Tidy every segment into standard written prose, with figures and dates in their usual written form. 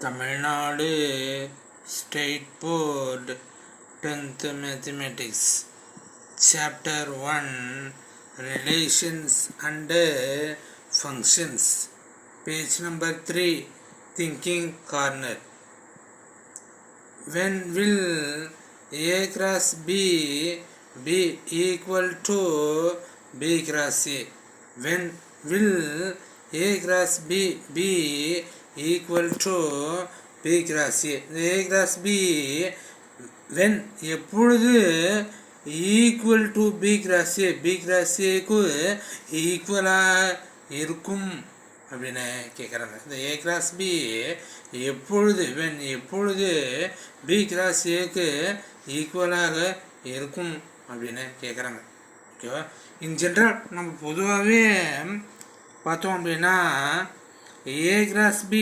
Tamil Nadu state board 10th mathematics chapter 1 relations and functions page number 3 thinking corner. When will A cross B be equal to B cross A? When will A cross B be equal to B cross A? A cross B when எப்பொழுது equal to B cross A, B cross A க்கு ஈக்குவலாக இருக்கும் அப்படின்னு கேட்குறாங்க. இந்த A cross B எப்பொழுது எப்பொழுது B cross Aக்கு ஈக்குவலாக இருக்கும் அப்படின்னு கேட்குறாங்க. ஓகேவா? இன் ஜென்ரல் நம்ம பொதுவாகவே பார்த்தோம் அப்படின்னா A cross B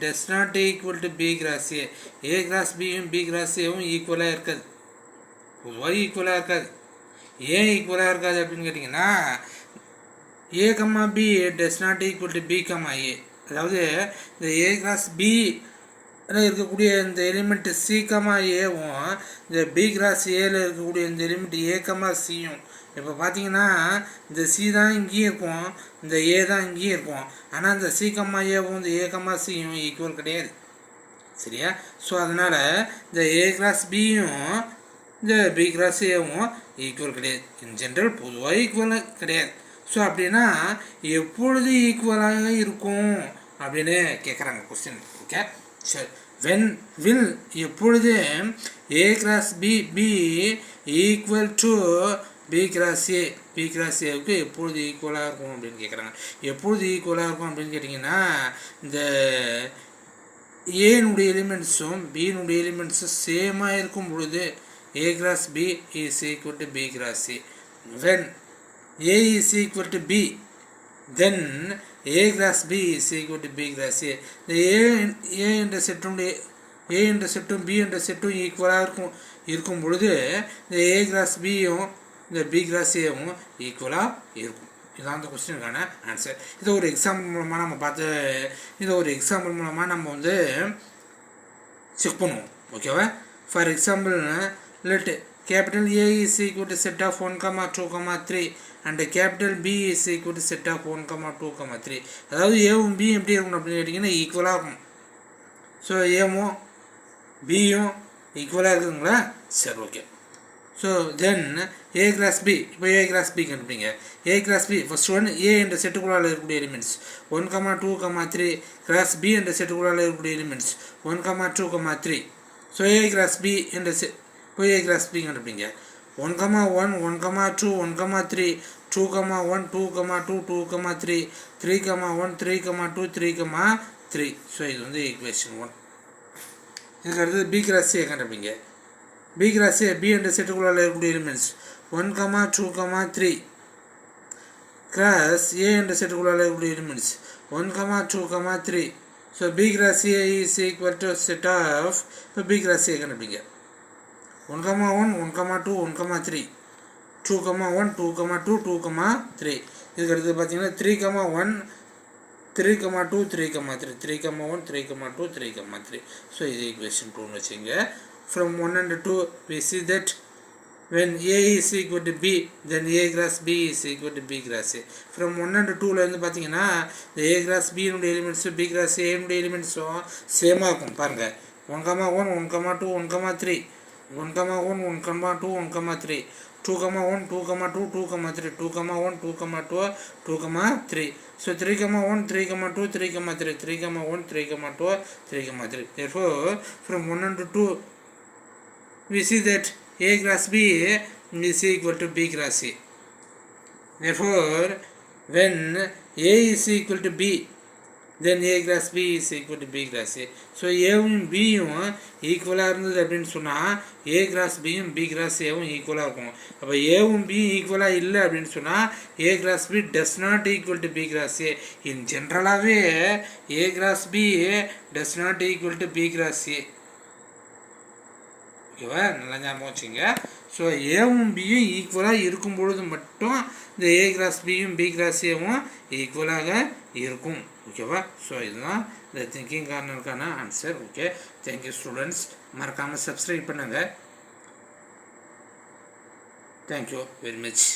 does not equal to B cross A. A cross Bயும் B cross Aவும் ஈக்குவலாக இருக்காது, பொதுவாக ஈக்குவலாக இருக்காது. ஏன் ஈக்குவலாக இருக்காது அப்படின்னு கேட்டிங்கன்னா A comma B does not equal to B comma A. அதாவது இந்த A cross B இருக்கக்கூடிய இந்த எலிமெண்ட் C கம்மா ஏவும் இந்த B cross Aல இருக்கக்கூடிய இந்த எலிமெண்ட் A கம்மா Cயும் இப்போ பார்த்தீங்கன்னா இந்த C தான் இங்கேயும் இருக்கும், இந்த A தான் இங்கேயும் இருக்கும். ஆனால் இந்த C கம்மா ஏவும் இந்த A கம்மா Cயும் ஈக்குவல் கிடையாது, சரியா? ஸோ அதனால் இந்த A cross Bயும் இந்த B cross Aவும் ஈக்குவல் கிடையாது. இன் ஜென்ரல் பொதுவாக ஈக்குவலாக கிடையாது. ஸோ அப்படின்னா எப்பொழுது ஈக்குவலாக இருக்கும் அப்படின்னு கேட்குறாங்க கொஸ்டின். ஓகே, சரி. வென் வில் எப்பொழுது A cross B be equal to B cross A, B cross Aவுக்கு எப்பொழுது ஈக்குவலாக இருக்கும் அப்படின்னு கேட்குறாங்க. எப்பொழுது ஈக்குவலாக இருக்கும் அப்படின்னு கேட்டிங்கன்னா இந்த ஏனுடைய எலிமெண்ட்ஸும் பியினுடைய எலிமெண்ட்ஸும் சேமாக இருக்கும் பொழுது A cross B is equal to B cross A. When A is equal to B, then A cross B is equal to B cross A. இந்த A என்ற செட்டும் B என்ற செட்டும் ஈக்குவலாக இருக்கும் பொழுது இந்த A cross Bயும் இந்த B cross Aவும் ஈக்குவலாக இருக்கும். இதுதான் அந்த கொஸ்டினுக்கான ஆன்சர். இதை ஒரு எக்ஸாம்பிள் மூலமாக நம்ம வந்து செக் பண்ணுவோம். ஓகேவா? For example let capital A is equal to set of 1, 2, 3 and capital B is equal to set of 1, 2, 3. அதாவது ஏவும் B எப்படி இருக்கணும் அப்படின்னு கேட்டிங்கன்னா ஈக்குவலாக இருக்கும். ஸோ ஏவும் பியும் ஈக்குவலாக இருக்குதுங்களா? சரி, okay. So then A cross B, இப்போ A cross B கண்டுபிடிங்க. A cross B first one A என்ற செட்டுக்குள்ளால் இருக்கக்கூடிய எலிமெண்ட்ஸ் 1, 2, 3 cross B என்ற செட்டுக்குள்ளால் இருக்கக்கூடிய elements 1, 2, 3. So A cross B என்ற இப்போ A cross B கண்டுபிடிங்க. 1, 1, 1, 2, 1, 3, 2, 1, 2, 2, 2, 3, 3, 1, 3, 2, 3, 3. ஸோ இது வந்து ஈக்குவேஷன் 1. இதுக்கு அடுத்தது B cross A கண்டுபிடிங்க. B cross A B என்ற செட்டுக்குள்ளால் இருக்கக்கூடிய எலிமெண்ட்ஸ் 1, 2, 3 cross A என்ற செட்டுக்குள்ளால் இருக்கக்கூடிய elements 1, 2, 3. So B cross A is equal to set of இப்போ B cross A கண்டுபிடிங்க. 1, 1, 1, 2, 1, 3 2, 1, 2, 2, 2, 3. இதுக்கு அடுத்து பார்த்தீங்கன்னா 3, 1 3, 2, 3, 3 3, 1, 3, 2, 3, 3. ஸோ இது ஈக்குவேஷன் 2ன்னு வச்சுங்க. From 1 and 2 we see that when A is equal to B then A cross B is equal to B cross A. From 1 and 2ல வந்து பார்த்தீங்கன்னா இந்த A cross B னுடைய எலிமெண்ட்ஸும் B cross A னுடைய எலிமெண்ட்ஸும் சேமாக இருக்கும். பாருங்கள் 1, 1, 1, 2, 1, 3 1, 1, 1, 2, 1, 3 2, 1, 2, 2, 2, 3 2, 1, 2, 2, 3. So 3, 1, 3, 2, 3, 3 3, 1, 3, 2, 3, 3. Therefore from 1 and 2 we see that A cross B is equal to B cross A. Therefore when A is equal to B then A cross B is equal to B cross A. So ஏவும் பியும் ஈக்குவலாக இருந்தது அப்படின்னு சொன்னால் A cross Bயும் B cross Aவும் ஈக்குவலாக இருக்கும். அப்போ ஏவும் பியும் ஈக்குவலாக இல்லை அப்படின்னு சொன்னால் A cross B does not equal to B cross A. இன் ஜென்ரலாகவே A cross B does not equal to B cross A. ஓகேவா, நல்லா ஞாபகம் வச்சுங்க. ஸோ ஏவும் பியும் ஈக்குவலாக இருக்கும் பொழுது மட்டும் இந்த ஏ கிராஸ் பியும் பி கிராஸ் ஏவும் ஈக்குவலாக இருக்கும். ஓகேவா, ஸோ இதுதான் இந்த திங்கிங் கார்னருக்கான ஆன்சர். Okay, thank you students. மறக்காமல் சப்ஸ்கிரைப் பண்ணுங்கள். Thank you very much.